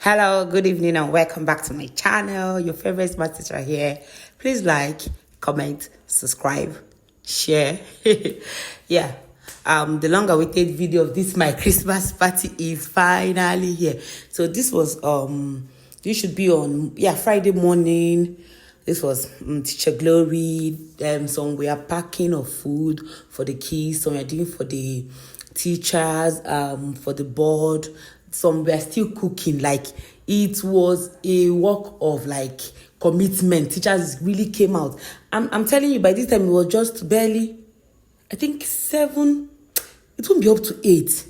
Hello, good evening, and welcome back to my channel. Your favorite smart teacher here. Please like, comment, subscribe, share. Yeah. The long awaited video of this my Christmas party is finally here. So this should be on Friday morning. This was Teacher Glory. Some we are packing of food for the kids. Some we are doing for the teachers. For the board. Some we are still cooking. Like it was a work of like commitment. Teachers really came out. I'm telling you, by this time it was just barely, I think 7. It won't be up to 8.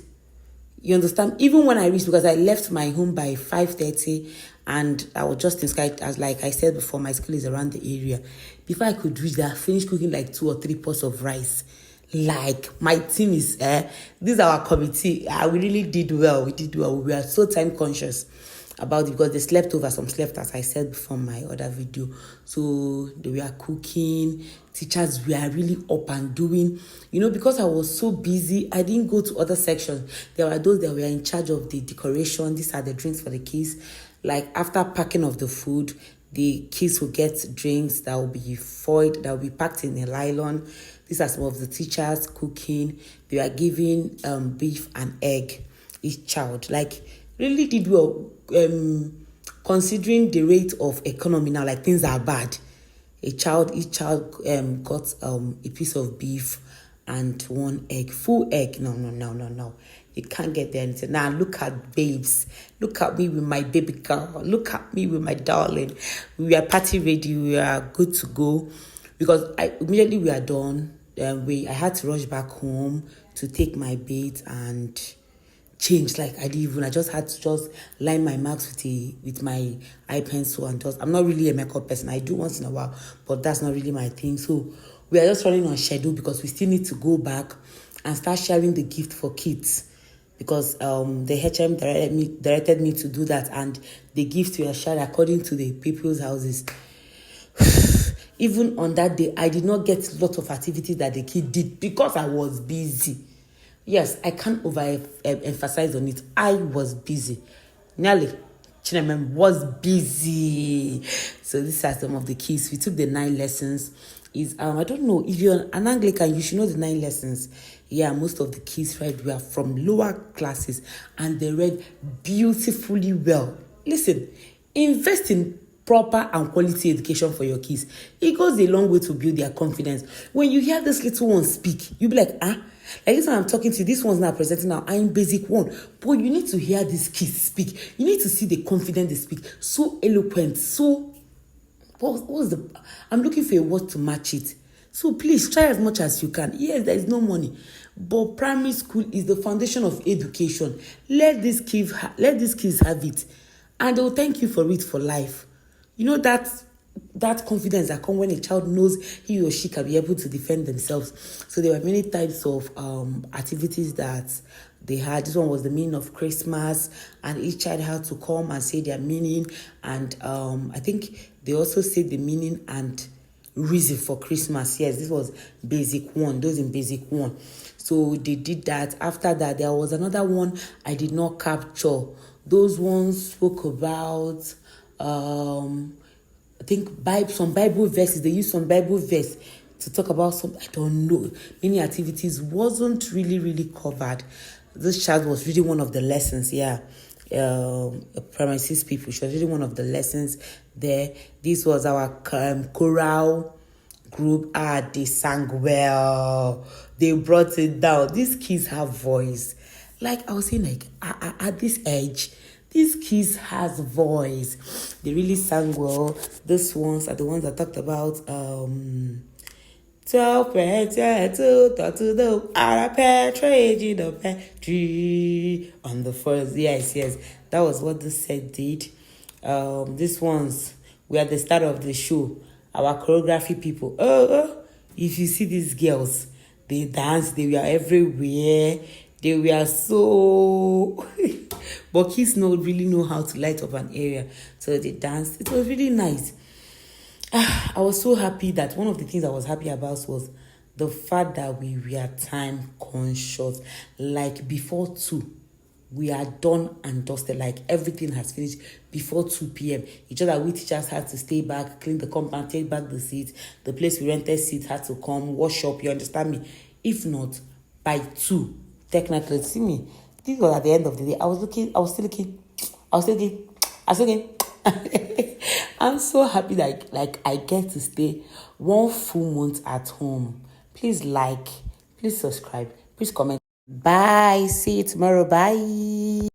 You understand? Even when I reached, because I left my home by 5:30, and I was just in Sky, as like I said before, my school is around the area. Before I could reach there, I finished cooking like 2 or 3 pots of rice. Like my team is this is our committee. We really did well. We did well. We were so time conscious about it because they slept over. Some slept, as I said before my other video. So they were cooking. Teachers were really up and doing. Because I was so busy, I didn't go to other sections. There were those that were in charge of the decoration. These are the drinks for the kids. Like after packing of the food, the kids will get drinks that will be foiled, that will be packed in a nylon. These are some of the teachers cooking. They were giving beef and egg each child. Like really did well. Considering the rate of economy now, like things are bad. Each child got a piece of beef and 1 egg, full egg. No. You can't get there anything. Now look at babes. Look at me with my baby girl. Look at me with my darling. We are party ready. We are good to go. Because immediately we are done. I had to rush back home to take my bath and change. Like I just had to line my marks with my eye pencil and I'm not really a makeup person. I do once in a while, but that's not really my thing. So we are just running on schedule because we still need to go back and start sharing the gift for kids, because the HM directed me to do that, and the gifts were shared according to the people's houses. Even on that day, I did not get a lot of activities that the kid did because I was busy. Yes, I can't emphasize on it. I was busy. Nelly Chinemem was busy. So these are some of the keys. We took the 9 lessons. I don't know, if you're an Anglican, you should know the 9 lessons. Yeah, most of the kids read were from lower classes and they read beautifully well. Listen, invest in proper and quality education for your kids. It goes a long way to build their confidence. When you hear this little one speak, you'll be like this one I'm talking to, this one's not presenting now. I'm basic 1. But you need to hear these kids speak. You need to see the confidence they speak. So eloquent, so I'm looking for a word to match it. So please try as much as you can. Yes, there is no money, but primary school is the foundation of education. Let these kids have it, and they will thank you for it for life. That confidence that comes when a child knows he or she can be able to defend themselves. So there were many types of activities that they had. This one was the meaning of Christmas, and each child had to come and say their meaning. And I think they also said the meaning and reason for Christmas. Yes, this was basic 1. Those in basic 1. So they did that. After that, there was another one I did not capture. Those ones spoke about I think some Bible verses. They used some Bible verse to talk about some, I don't know. Many activities wasn't really covered. This child was really one of the lessons, primary 6 people. She was really one of the lessons there. This was our choral group. They sang well. They brought it down. These kids have voice. Like I was saying, like at this age, these kids has voice. They really sang well. These ones are the ones I talked about. 12 on the first. Yes. That was what this set did. These ones were at the start of the show. Our choreography people. If you see these girls, they dance. They were everywhere. They were so... But kids really know how to light up an area. So they danced. It was really nice. I was so happy that one of the things I was happy about was the fact that we were time conscious. Like before 2, we are done and dusted. Like everything has finished before 2 p.m. It's just that we teachers had to stay back, clean the compound, take back the seats. The place we rented seats had to come, wash up, you understand me? If not, by 2, technically, see me. This was at the end of the day. I was still looking. I'm so happy that like I get to stay 1 full month at home. Please like, please subscribe, please comment. Bye. See you tomorrow. Bye.